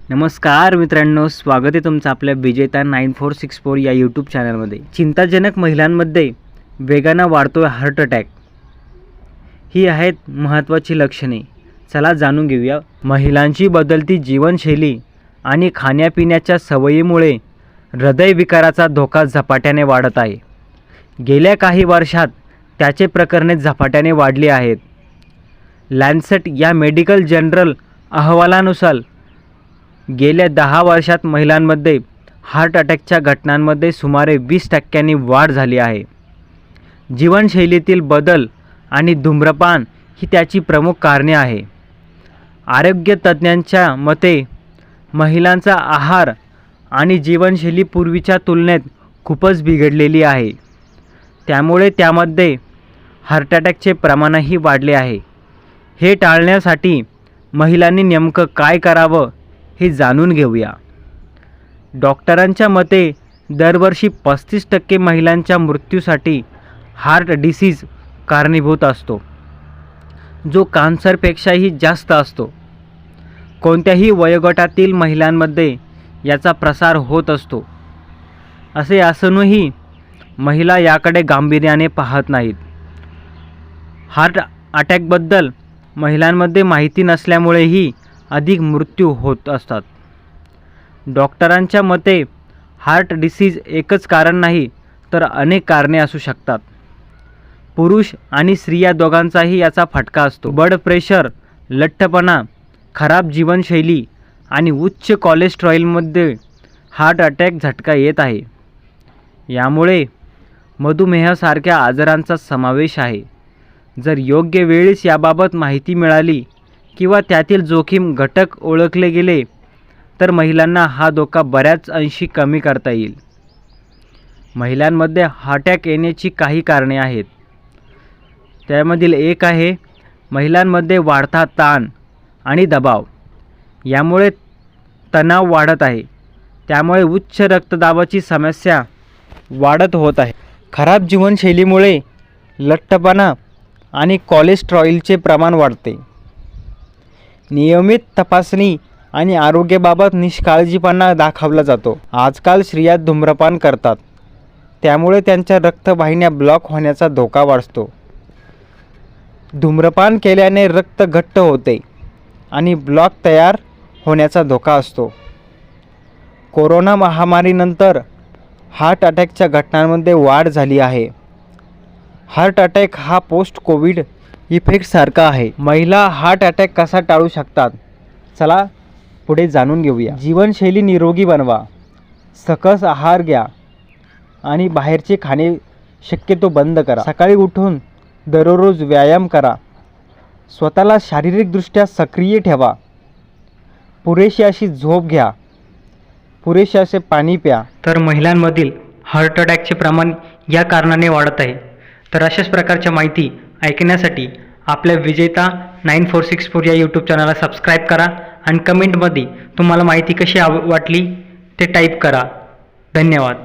नमस्कार मित्रांनो, स्वागत आहे तुमचं आपल्या विजेता 9464 या यूट्यूब चॅनलमध्ये। चिंताजनक महिलांमध्ये वेगानं वाढतोय हार्ट अटॅक, ही आहेत महत्त्वाची लक्षणे। चला जाणून घेऊया। महिलांची बदलती जीवनशैली आणि खाण्यापिण्याच्या सवयीमुळे हृदयविकाराचा धोका झपाट्याने वाढत आहे। गेल्या काही वर्षात त्याचे प्रकरणे झपाट्याने वाढली आहेत। लॅन्सेट या मेडिकल जर्नल अहवालानुसार गेल्या 10 वर्षात महिलांमध्ये हार्ट अटॅकच्या घटनांमध्ये सुमारे 20% वाढ झाली आहे। जीवनशैलीतील बदल आणि धूम्रपान ही त्याची प्रमुख कारणे आहे। आरोग्य तज्ज्ञांच्या मते महिलांचा आहार आणि जीवनशैली पूर्वीच्या तुलनेत खूपच बिघडलेली आहे, त्यामुळे त्यामध्ये हार्ट अटॅकचे प्रमाणही वाढले आहे। हे टाळण्यासाठी महिलांनी नेमकं काय करावं हे जाणून घेऊया। डॉक्टरांच्या मते दरवर्षी 35% महिलांच्या मृत्यूसाठी हार्ट डिसीज कारणीभूत असतो, जो कॅन्सरपेक्षाही जास्त असतो। कोणत्याही वयोगटातील महिलांमध्ये याचा प्रसार होत असतो। असे असूनही महिला याकडे गांभीर्याने पाहत नाहीत। हार्ट अटॅकबद्दल महिलांमध्ये माहिती नसल्यामुळेही अधिक मृत्यू होत असतात। डॉक्टरांच्या मते हार्ट डिसीज एकच कारण नाही, तर अनेक कारणे असू शकतात। पुरुष आणि स्त्रिया दोघांचाही याचा फटका असतो। ब्लड प्रेशर, लठ्ठपणा, खराब जीवनशैली आणि उच्च कोलेस्टेरॉलमध्ये हार्ट अटॅक झटका येत आहे। यामुळे मधुमेहासारख्या आजारांचा समावेश आहे। जर योग्य वेळेस याबाबत माहिती मिळाली किंवा त्यातील जोखीम घटक ओळखले गेले तर महिलांना हा धोका बऱ्याच अंशी कमी करता येईल। महिलांमध्ये हार्ट अटॅक येण्याची काही कारणे आहेत। त्यामधील एक आहे महिलांमध्ये वाढता ताण आणि दबाव। यामुळे तणाव वाढत आहे, त्यामुळे उच्च रक्तदाबाची समस्या वाढत होत आहे। खराब जीवनशैलीमुळे लठ्ठपणा आणि कोलेस्टेरॉलचे प्रमाण वाढते। नियमित तपासणी आणि आरोग्याबाबत निष्काळजीपणा दाखवला जातो। आजकाल स्त्रिया धूम्रपान करतात, त्यामुळे त्यांच्या रक्तवाहिन्या ब्लॉक होण्याचा धोका वाढतो। धूम्रपान केल्याने रक्त घट्ट होते आणि ब्लॉक तयार होण्याचा धोका असतो। कोरोना महामारीनंतर हार्ट अटॅकच्या घटनांमध्ये वाढ झाली आहे। हार्ट अटॅक हा पोस्ट कोविड इफेक्ट सारखा आहे। महिला हार्ट अटॅक कसा टाळू शकतात, चला पुढे जाणून घेऊया। जीवनशैली निरोगी बनवा, सकस आहार घ्या आणि बाहेरचे खाणे शक्यतो बंद करा। सकाळी उठून दररोज व्यायाम करा। स्वतःला शारीरिकदृष्ट्या सक्रिय ठेवा। पुरेशी अशी झोप घ्या, पुरेसे असे पाणी प्या। तर महिलांमधील हार्ट अटॅकचे प्रमाण या कारणाने वाढत आहे। तर अशाच प्रकारच्या माहिती ऐकण्यासाठी आपल्या विजेता 9464 या यूट्यूब चॅनलला सबस्क्राईब करा आणि कमेंटमध्ये तुम्हाला माहिती कशी वाटली ते टाईप करा। धन्यवाद।